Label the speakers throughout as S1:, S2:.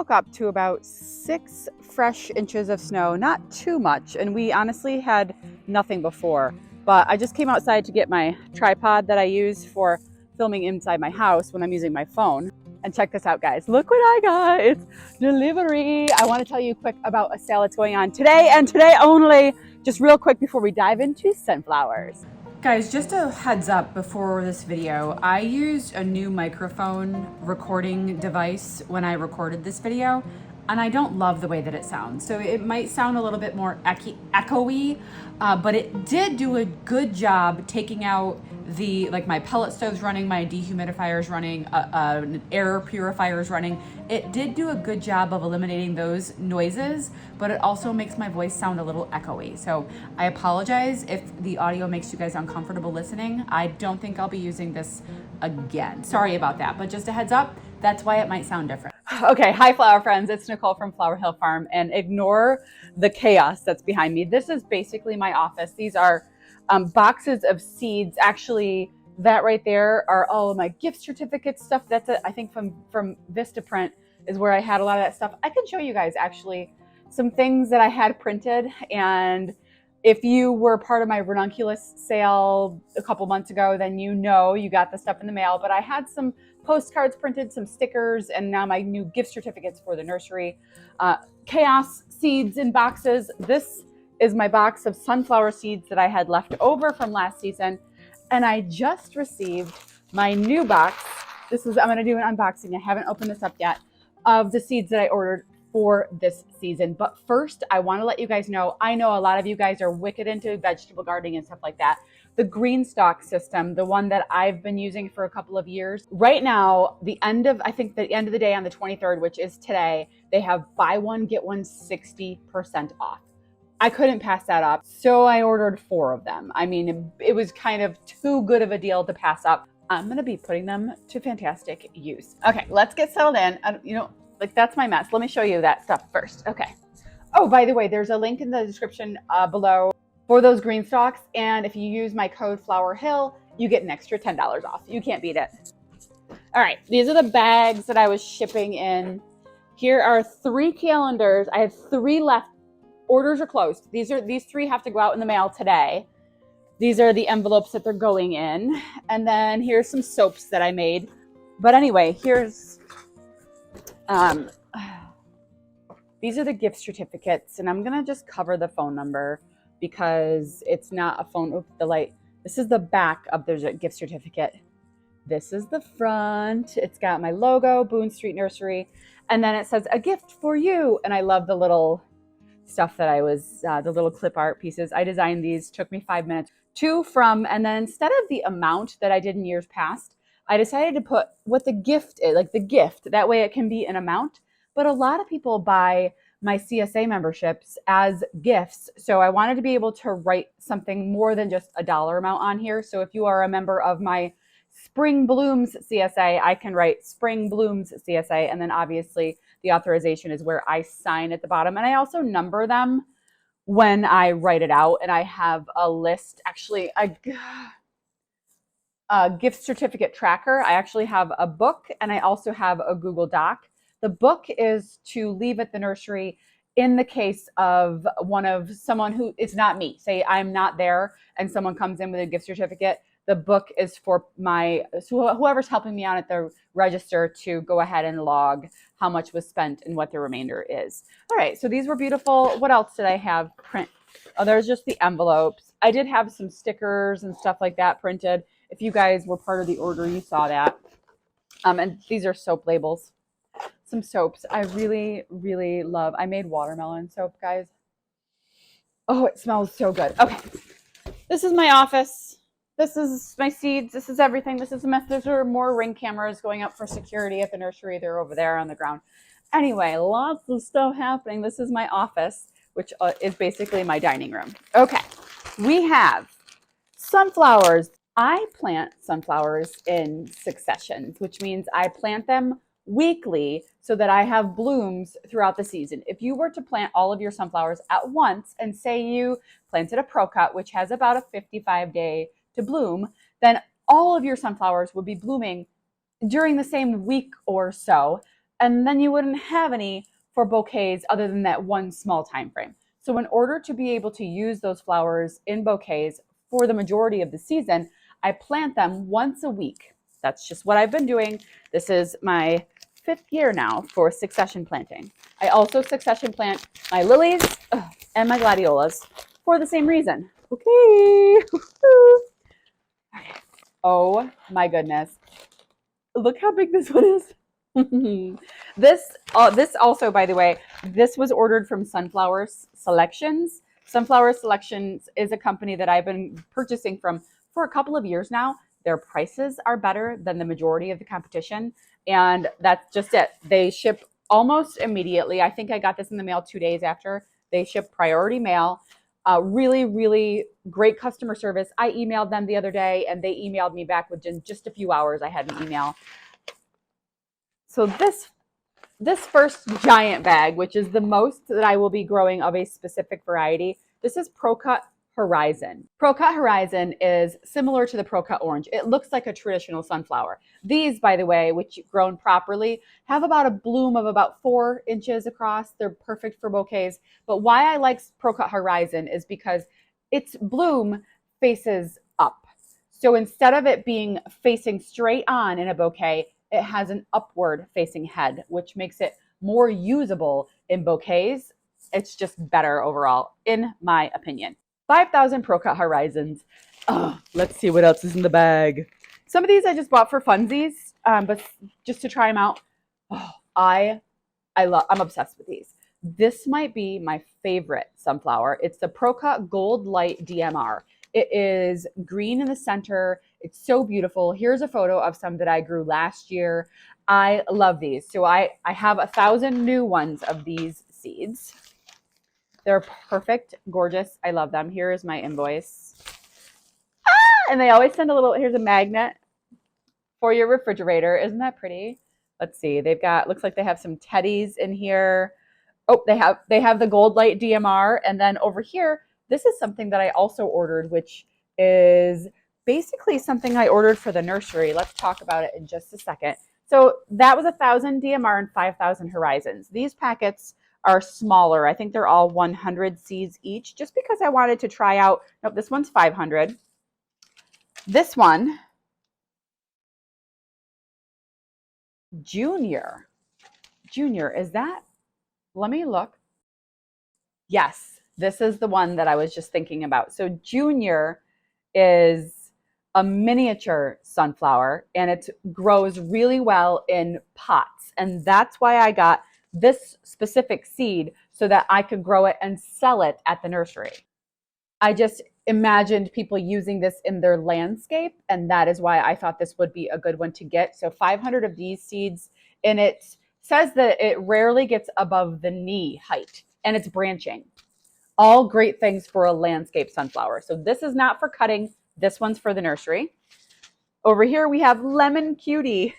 S1: woke up to about 6 fresh inches of snow, not too much, and we honestly had nothing before. But I just came outside to get my tripod that I use for filming inside my house when I'm using my phone. And check this out, guys. Look what I got. It's delivery. I want to tell you quick about a sale that's going on today and today only. Just real quick before we dive into sunflowers. Guys, just a heads up before this video, I used a new microphone recording device when I recorded this video, and I don't love the way that it sounds. So it might sound a little bit more echoey, but it did do a good job taking out my pellet stove's running, my dehumidifier is running, an air purifier is running. It did do a good job of eliminating those noises, but it also makes my voice sound a little echoey. So I apologize if the audio makes you guys uncomfortable listening. I don't think I'll be using this again. Sorry about that, but just a heads up, that's why it might sound different. Okay, hi flower friends, it's Nicole from FLOWERHILL Farm, and ignore the chaos that's behind me. This is basically my office. These are boxes of seeds. Actually, that right there are all of my gift certificate stuff. That's I think from Vistaprint is where I had a lot of that stuff. I can show you guys actually some things that I had printed, and if you were part of my ranunculus sale a couple months ago, then you know you got the stuff in the mail. But I had some postcards printed, some stickers, and now my new gift certificates for the nursery. Chaos seeds in boxes. This is my box of sunflower seeds that I had left over from last season. And I just received my new box. I'm gonna do an unboxing. I haven't opened this up yet, of the seeds that I ordered for this season. But first, I wanna let you guys know, I know a lot of you guys are wicked into vegetable gardening and stuff like that. The green stock system, the one that I've been using for a couple of years. Right now, I think the end of the day on the 23rd, which is today, they have buy one, get one 60% off. I couldn't pass that up, so I ordered 4 of them. I mean, it was kind of too good of a deal to pass up. I'm gonna be putting them to fantastic use. Okay, let's get settled in. That's my mess. Let me show you that stuff first. Okay. Oh, by the way, there's a link in the description below for those green stalks, and if you use my code FLOWERHILL, you get an extra $10 off. You can't beat it. All right, these are the bags that I was shipping in. Here are 3 calendars. I have 3 left. Orders are closed. These 3 have to go out in the mail today. These are the envelopes that they're going in. And then here's some soaps that I made. But anyway, here's, these are the gift certificates, and I'm gonna just cover the phone number because it's not a phone. Oops, the light. This is the back of the gift certificate. This is the front. It's got my logo, Boone Street Nursery. And then it says a gift for you. And I love the little stuff that the little clip art pieces. I designed these, took me 5 minutes to from, and then instead of the amount that I did in years past, I decided to put what the gift is, like the gift. That way it can be an amount. But a lot of people buy my CSA memberships as gifts. So I wanted to be able to write something more than just a dollar amount on here. So if you are a member of my Spring Blooms CSA, I can write Spring Blooms CSA, and then obviously the authorization is where I sign at the bottom. And I also number them when I write it out. And I have a list, actually, a gift certificate tracker. I actually have a book, and I also have a Google Doc. The book is to leave at the nursery in the case of someone who is not me. Say I'm not there and someone comes in with a gift certificate. The book is for whoever's helping me out at the register to go ahead and log how much was spent and what the remainder is. All right, so these were beautiful. What else did I have print? Oh, there's just the envelopes. I did have some stickers and stuff like that printed. If you guys were part of the order, you saw that. And these are soap labels. Some soaps I really, really love. I made watermelon soap, guys. Oh, it smells so good. Okay, this is my office. This is my seeds. This is everything. This is a mess. There are more Ring cameras going up for security at the nursery. They're over there on the ground. Anyway, lots of stuff happening. This is my office, which is basically my dining room. Okay, we have sunflowers. I plant sunflowers in successions, which means I plant them weekly so that I have blooms throughout the season. If you were to plant all of your sunflowers at once, and say you planted a Pro Cut, which has about a 55-day to bloom, then all of your sunflowers would be blooming during the same week or so. and then you wouldn't have any for bouquets other than that one small time frame. So in order to be able to use those flowers in bouquets for the majority of the season, I plant them once a week. That's just what I've been doing. This is my 5th year now for succession planting. I also succession plant my lilies and my gladiolas for the same reason. Okay. Oh my goodness. Look how big this one is. This also, by the way, this was ordered from Sunflower Selections. Sunflower Selections is a company that I've been purchasing from for a couple of years now. Their prices are better than the majority of the competition, and that's just it. They ship almost immediately. I think I got this in the mail 2 days after. They ship priority mail. Really, really great customer service. I emailed them the other day, and they emailed me back within just a few hours. I had an email. So this first giant bag, which is the most that I will be growing of a specific variety, this is Cut Horizon. Cut Horizon is similar to the Cut Orange. It looks like a traditional sunflower. These, by the way, which grown properly, have about a bloom of about 4 inches across. They're perfect for bouquets. But why I like Cut Horizon is because its bloom faces up. So instead of it being facing straight on in a bouquet, it has an upward facing head, which makes it more usable in bouquets. It's just better overall, in my opinion. 5,000 Cut Horizons. Oh, let's see what else is in the bag. Some of these I just bought for funsies, but just to try them out. Oh, I'm obsessed with these. This might be my favorite sunflower. It's the Cut Gold Lite DMR. It is green in the center. It's so beautiful. Here's a photo of some that I grew last year. I love these. So I have 1,000 new ones of these seeds. They're perfect, gorgeous. I love them. Here is my invoice. And they always send a little, here's a magnet for your refrigerator. Isn't that pretty? Let's see. They've got, looks like they have some teddies in here. Oh, they have the Gold Lite DMR. And then over here, this is something that I also ordered, which is basically something I ordered for the nursery. Let's talk about it in just a second. So that was 1,000 DMR and 5,000 Horizons. These packets are smaller. I think they're all 100 seeds each, just because I wanted to try out. Nope, this one's 500. This one, Junior. Junior, is that? Let me look. Yes, this is the one that I was just thinking about. So Junior is a miniature sunflower, and it grows really well in pots. And that's why I got this specific seed, so that I could grow it and sell it at the nursery. I just imagined people using this in their landscape, and that is why I thought this would be a good one to get. So 500 of these seeds, and it says that it rarely gets above the knee height, and it's branching. All great things for a landscape sunflower. So this is not for cutting. This one's for the nursery. Over here we have Lemon Cutie.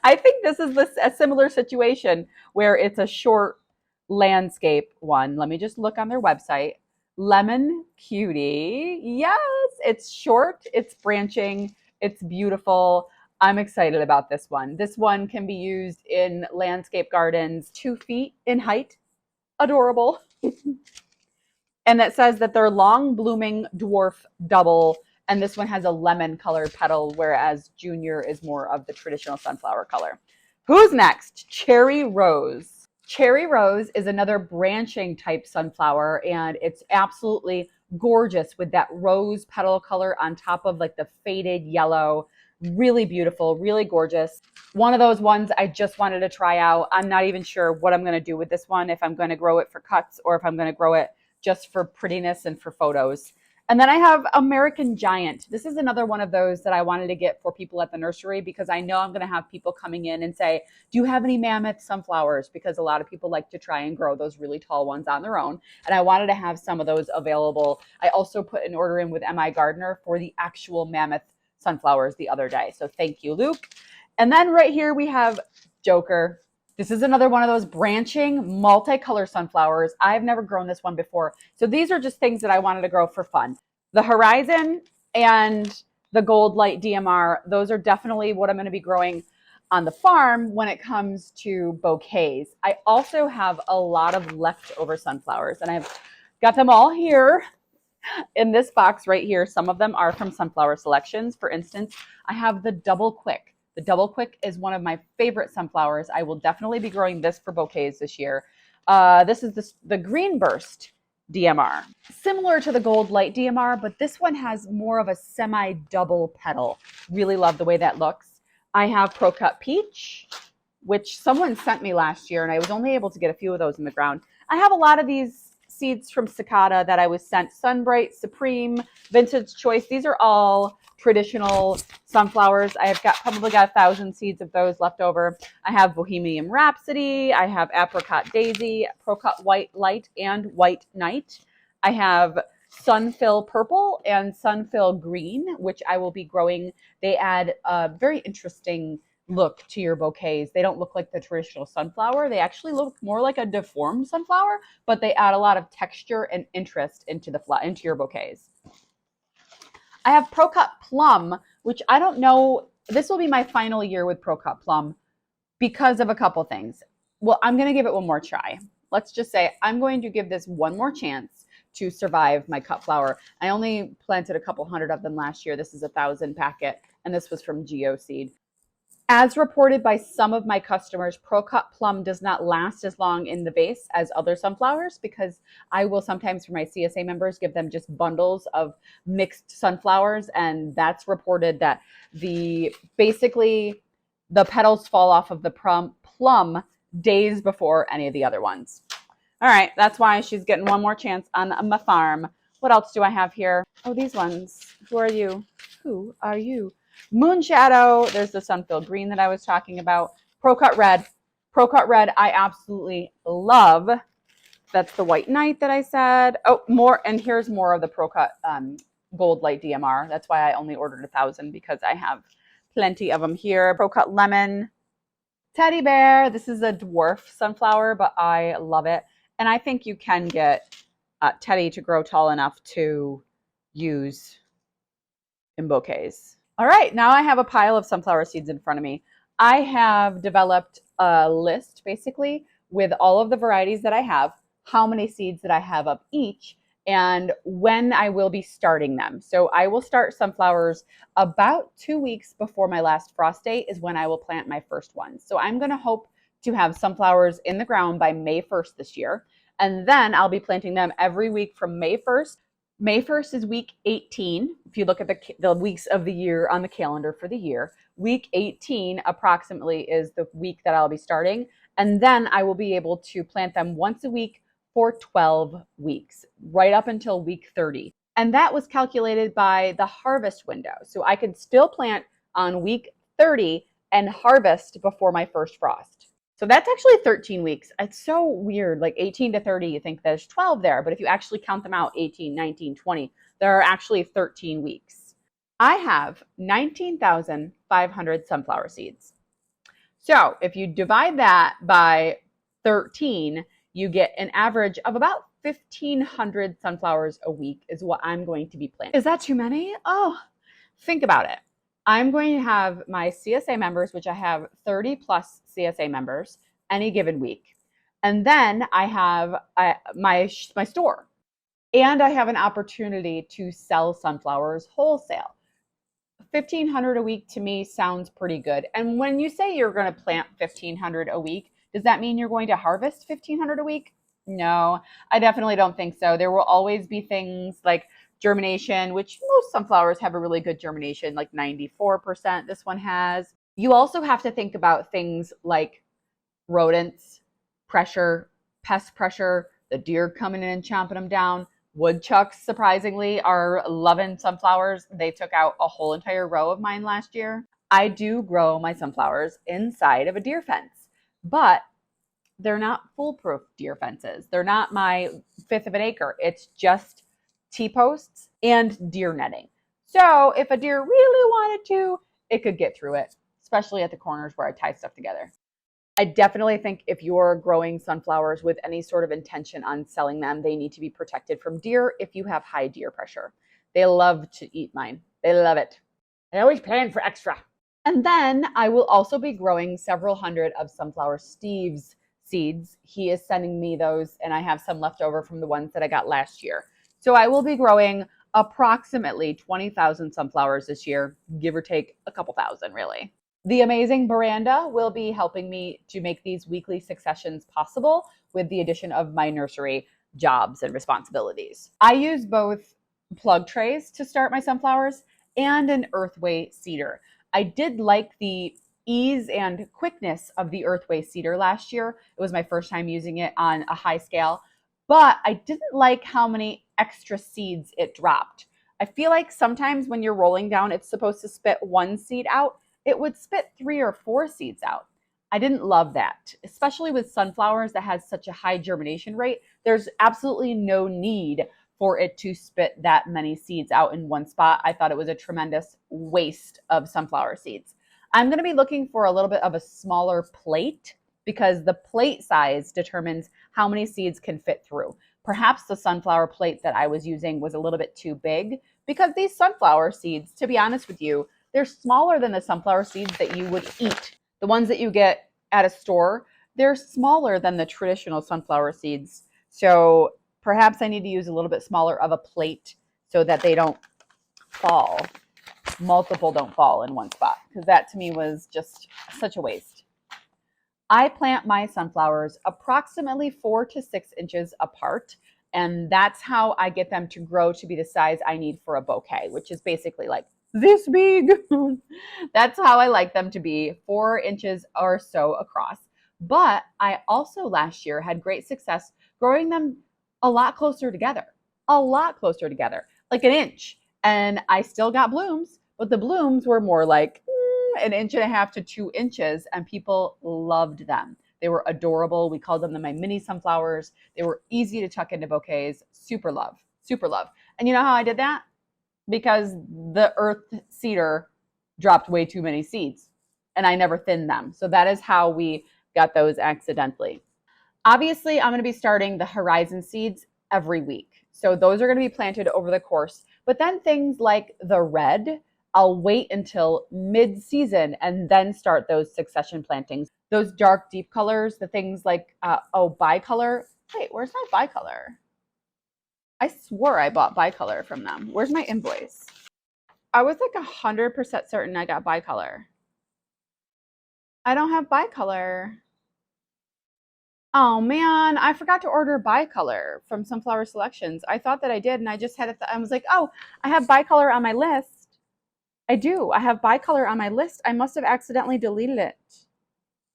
S1: I think this is a similar situation where it's a short landscape one. Let me just look on their website. Lemon Cutie. Yes, it's short, it's branching, it's beautiful. I'm excited about this one. This one can be used in landscape gardens 2 feet in height. Adorable. And it says that they're long blooming dwarf double, and this one has a lemon colored petal, whereas Junior is more of the traditional sunflower color. Who's next? Cherry Rose. Cherry Rose is another branching type sunflower, and it's absolutely gorgeous with that rose petal color on top of like the faded yellow. Really beautiful, really gorgeous. One of those ones I just wanted to try out. I'm not even sure what I'm going to do with this one, if I'm going to grow it for cuts or if I'm going to grow it just for prettiness and for photos. And then I have American Giant. This is another one of those that I wanted to get for people at the nursery, because I know I'm going to have people coming in and say, do you have any mammoth sunflowers? Because a lot of people like to try and grow those really tall ones on their own. And I wanted to have some of those available. I also put an order in with MI Gardener for the actual mammoth sunflowers the other day. So thank you, Luke. And then right here we have Joker. This is another one of those branching multicolor sunflowers. I've never grown this one before. So these are just things that I wanted to grow for fun. The Horizon and the Gold Lite DMR, those are definitely what I'm going to be growing. on the farm when it comes to bouquets. I also have a lot of leftover sunflowers, and I've got them all here in this box right here. Some of them are from Sunflower Selections. For instance, I have the Double Quick. The Double Quick is one of my favorite sunflowers. I will definitely be growing this for bouquets this year. This is the Greenburst DMR. Similar to the Gold Lite DMR, but this one has more of a semi-double petal. Really love the way that looks. I have Pro Cut Peach, which someone sent me last year, and I was only able to get a few of those in the ground. I have a lot of these seeds from Cicada that I was sent. Sunbright Supreme, Vincent Choice. These are all traditional sunflowers. I have probably got 1,000 seeds of those left over. I have Bohemian Rhapsody. I have Apricot Daisy, Cut White Lite and White Nite. I have Sunfill Purple and Sunfill Green, which I will be growing. They add a very interesting look to your bouquets. They don't look like the traditional sunflower. They actually look more like a deformed sunflower, but they add a lot of texture and interest into your bouquets. I have Pro Cut Plum, which I don't know. This will be my final year with Pro Cut Plum because of a couple things. Well, I'm going to give it one more try. Let's just say I'm going to give this one more chance to survive my cut flower. I only planted a couple hundred of them last year. This is 1,000 packet, and this was from Geoseed. As reported by some of my customers, Pro Cut Plum does not last as long in the vase as other sunflowers, because I will sometimes, for my CSA members, give them just bundles of mixed sunflowers, and that's reported that basically the petals fall off of the plum days before any of the other ones. All right, that's why she's getting one more chance on my farm. What else do I have here? Oh, these ones. Who are you? Who are you? Moonshadow. There's the Sunfill Green that I was talking about. Pro Cut Red. Pro Cut Red I absolutely love. That's the White Nite that I said. Oh, more, and here's more of the Pro Cut Gold Lite DMR. That's why I only ordered 1,000, because I have plenty of them here. Pro Cut Lemon. Teddy Bear. This is a dwarf sunflower, but I love it. And I think you can get Teddy to grow tall enough to use in bouquets. All right, now I have a pile of sunflower seeds in front of me. I have developed a list, basically, with all of the varieties that I have, how many seeds that I have of each, and when I will be starting them. So I will start sunflowers about 2 weeks before my last frost date is when I will plant my first ones. So I'm going to hope to have sunflowers in the ground by May 1st this year. And then I'll be planting them every week from May 1st. May 1st is week 18. If you look at the weeks of the year on the calendar for the year, week 18 approximately is the week that I'll be starting. And then I will be able to plant them once a week for 12 weeks, right up until week 30. And that was calculated by the harvest window. So I could still plant on week 30 and harvest before my first frost. So that's actually 13 weeks. It's so weird. Like 18 to 30, you think there's 12 there. But if you actually count them out, 18, 19, 20, there are actually 13 weeks. I have 19,500 sunflower seeds. So if you divide that by 13, you get an average of about 1,500 sunflowers a week is what I'm going to be planting. Is that too many? Oh, think about it. I'm going to have my CSA members, which I have 30 plus CSA members any given week. And then I have my store. And I have an opportunity to sell sunflowers wholesale. 1,500 a week to me sounds pretty good. And when you say you're going to plant 1,500 a week, does that mean you're going to harvest 1,500 a week? No, I definitely don't think so. There will always be things like germination, which most sunflowers have a really good germination, like 94% this one has. You also have to think about things like rodents, pressure, pest pressure, the deer coming in and chomping them down. Woodchucks, surprisingly, are loving sunflowers. They took out a whole entire row of mine last year. I do grow my sunflowers inside of a deer fence, but they're not foolproof deer fences. They're not my 1/5 of an acre. It's just T-posts and deer netting. So if a deer really wanted to, it could get through it, especially at the corners where I tie stuff together. I definitely think if you're growing sunflowers with any sort of intention on selling them, they need to be protected from deer if you have high deer pressure. They love to eat mine. They love it. I always plan for extra. And then I will also be growing several hundred of Sunflower Steve's seeds. He is sending me those, and I have some left over from the ones that I got last year. So I will be growing approximately 20,000 sunflowers this year, give or take a couple thousand, really. The amazing Miranda will be helping me to make these weekly successions possible with the addition of my nursery jobs and responsibilities. I use both plug trays to start my sunflowers and an earthway seeder. I did like the ease and quickness of the earthway seeder last year. It was my first time using it on a high scale, but I didn't like how many extra seeds it dropped. I feel like sometimes when you're rolling down, it's supposed to spit one seed out. It would spit 3 or 4 seeds out. I didn't love that, especially with sunflowers that has such a high germination rate. There's absolutely no need for it to spit that many seeds out in one spot. I thought it was a tremendous waste of sunflower seeds. I'm going to be looking for a little bit of a smaller plate because the plate size determines how many seeds can fit through. Perhaps the sunflower plate that I was using was a little bit too big because these sunflower seeds, to be honest with you, they're smaller than the sunflower seeds that you would eat. The ones that you get at a store, they're smaller than the traditional sunflower seeds. So perhaps I need to use a little bit smaller of a plate so that they don't fall. Multiple don't fall in one spot, because that to me was just such a waste. I plant my sunflowers approximately 4 to 6 inches apart, and that's how I get them to grow to be the size I need for a bouquet, which is basically like this big. That's how I like them to be, 4 inches or so across. But I also last year had great success growing them a lot closer together, like an inch. And I still got blooms, but the blooms were more like an inch and a half to 2 inches, and people loved them. They were adorable. We called them my mini sunflowers. They were easy to tuck into bouquets. Super love, super love. And you know how I did that? Because the earth seeder dropped way too many seeds and I never thinned them. So that is how we got those accidentally. Obviously, I'm going to be starting the horizon seeds every week. So those are going to be planted over the course. But then things like the red, I'll wait until mid-season and then start those succession plantings. Those dark, deep colors, the things like, bicolor. Wait, where's my bicolor? I swore I bought bicolor from them. Where's my invoice? I was like 100% certain I got bicolor. I don't have bicolor. Oh man, I forgot to order bicolor from Sunflower Selections. I thought that I did, and I just had it. I was like, oh, I have bicolor on my list. I do. I have bicolor on my list. I must have accidentally deleted it.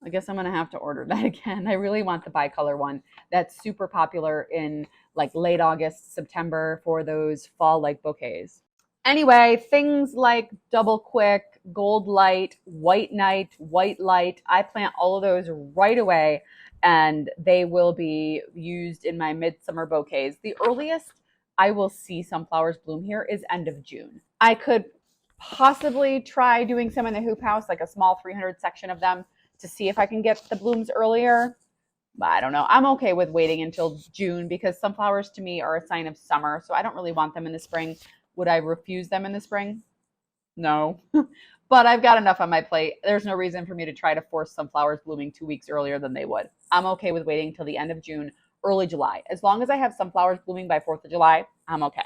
S1: I guess I'm going to have to order that again. I really want the bicolor one. That's super popular in like late August, September for those fall-like bouquets. Anyway, things like Double Quick, Gold Light, White Nite, White Light, I plant all of those right away, and they will be used in my midsummer bouquets. The earliest I will see sunflowers bloom here is end of June. I could possibly try doing some in the hoop house, like a small 300 section of them, to see if I can get the blooms earlier. But I don't know. I'm okay with waiting until June because sunflowers to me are a sign of summer, so I don't really want them in the spring. Would I refuse them in the spring? No. But I've got enough on my plate. There's no reason for me to try to force sunflowers blooming 2 weeks earlier than they would. I'm okay with waiting till the end of June, early July. As long as I have sunflowers blooming by 4th of July, I'm okay.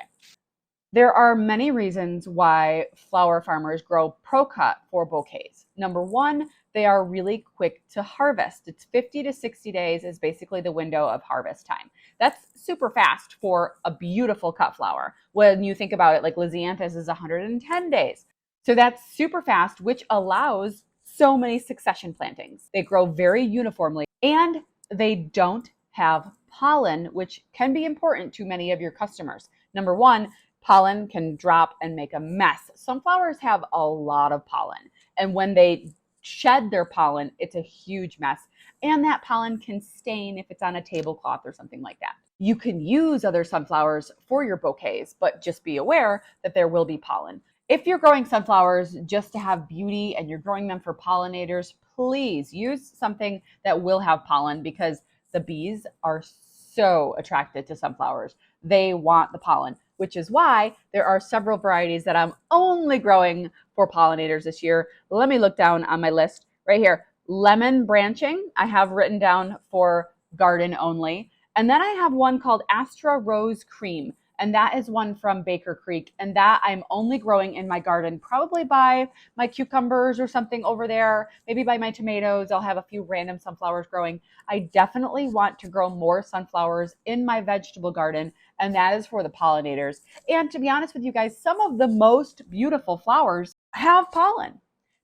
S1: There are many reasons why flower farmers grow pro-cut for bouquets. Number one, they are really quick to harvest. It's 50 to 60 days is basically the window of harvest time. That's super fast for a beautiful cut flower. When you think about it, like Lysianthus is 110 days. So that's super fast, which allows so many succession plantings. They grow very uniformly and they don't have pollen, which can be important to many of your customers. Number one, pollen can drop and make a mess. Sunflowers have a lot of pollen, and when they shed their pollen, it's a huge mess. And that pollen can stain if it's on a tablecloth or something like that. You can use other sunflowers for your bouquets, but just be aware that there will be pollen. If you're growing sunflowers just to have beauty and you're growing them for pollinators, please use something that will have pollen because the bees are so attracted to sunflowers. They want the pollen, which is why there are several varieties that I'm only growing for pollinators this year. Let me look down on my list right here. Lemon branching, I have written down for garden only. And then I have one called Astra Rose Cream. And that is one from Baker Creek. And that I'm only growing in my garden, probably by my cucumbers or something over there, maybe by my tomatoes. I'll have a few random sunflowers growing. I definitely want to grow more sunflowers in my vegetable garden, and that is for the pollinators. And to be honest with you guys, some of the most beautiful flowers have pollen.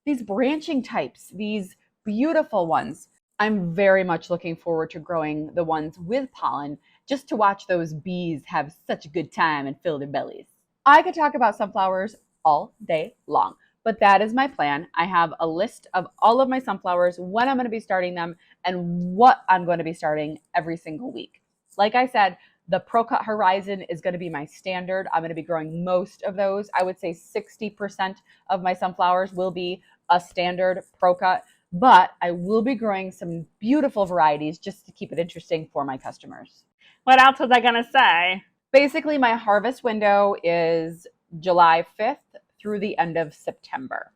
S1: These branching types, these beautiful ones. I'm very much looking forward to growing the ones with pollen, just to watch those bees have such a good time and fill their bellies. I could talk about sunflowers all day long, but that is my plan. I have a list of all of my sunflowers, when I'm going to be starting them, and what I'm going to be starting every single week. Like I said, the Pro Cut Horizon is going to be my standard. I'm going to be growing most of those. I would say 60% of my sunflowers will be a standard Pro Cut, but I will be growing some beautiful varieties just to keep it interesting for my customers.
S2: What else was I going to say?
S1: Basically, my harvest window is July 5th through the end of September.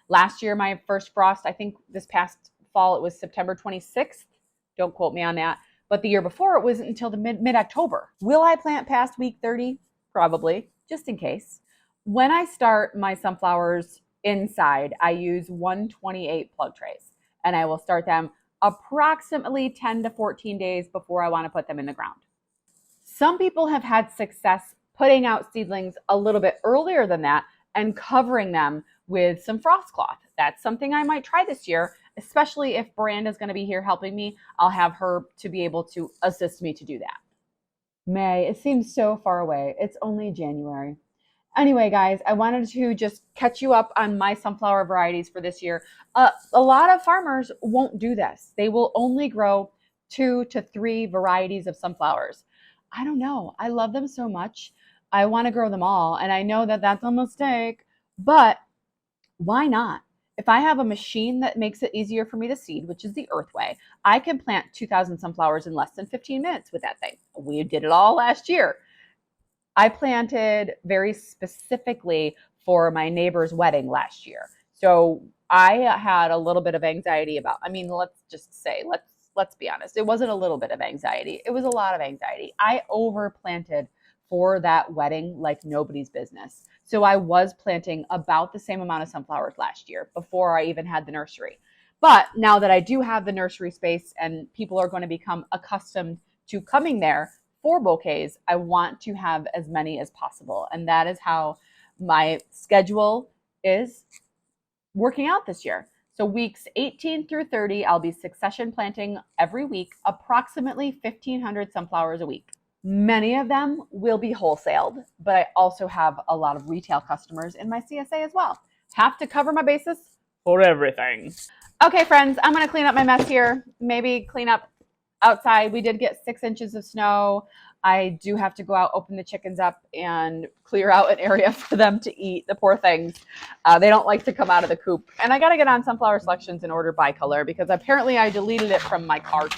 S1: Last year, my first frost, I think this past fall, it was September 26th. Don't quote me on that. But the year before, it wasn't until the mid-October. Will I plant past week 30? Probably, just in case. When I start my sunflowers inside, I use 128 plug trays, and I will start them approximately 10 to 14 days before I want to put them in the ground. Some people have had success putting out seedlings a little bit earlier than that and covering them with some frost cloth. That's something I might try this year, especially if Miranda's going to be here helping me. I'll have her to be able to assist me to do that. May, it seems so far away. It's only January. Anyway, guys, I wanted to just catch you up on my sunflower varieties for this year. A lot of farmers won't do this. They will only grow 2 to 3 varieties of sunflowers. I don't know. I love them so much. I want to grow them all, and I know that that's a mistake, but why not? If I have a machine that makes it easier for me to seed, which is the Earthway, I can plant 2,000 sunflowers in less than 15 minutes with that thing. We did it all last year. I planted very specifically for my neighbor's wedding last year. So I had a little bit of anxiety about, let's just say, let's be honest. It wasn't a little bit of anxiety. It was a lot of anxiety. I overplanted for that wedding like nobody's business. So I was planting about the same amount of sunflowers last year before I even had the nursery. But now that I do have the nursery space and people are going to become accustomed to coming there for bouquets, I want to have as many as possible. And that is how my schedule is working out this year. So weeks 18 through 30, I'll be succession planting every week, approximately 1,500 sunflowers a week. Many of them will be wholesaled, but I also have a lot of retail customers in my CSA as well. Have to cover my bases
S2: For everything.
S1: Okay, friends, I'm going to clean up my mess here. Maybe clean up outside. We did get 6 inches of snow. I do have to go out, open the chickens up, and clear out an area for them to eat. The poor things. They don't like to come out of the coop. And I got to get on Sunflower Selections and order Bicolor because apparently I deleted it from my cart.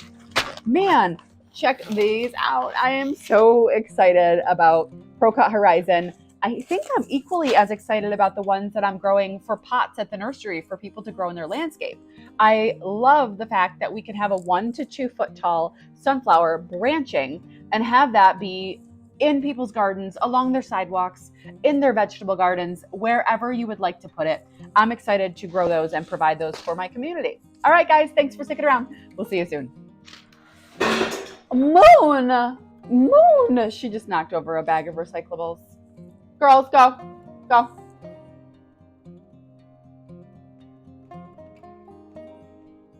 S1: Man, check these out. I am so excited about Pro Cut Horizon. I think I'm equally as excited about the ones that I'm growing for pots at the nursery for people to grow in their landscape. I love the fact that we can have a 1 to 2 foot tall sunflower branching and have that be in people's gardens, along their sidewalks, in their vegetable gardens, wherever you would like to put it. I'm excited to grow those and provide those for my community. All right, guys, thanks for sticking around. We'll see you soon. Moon, she just knocked over a bag of recyclables. Girls, go.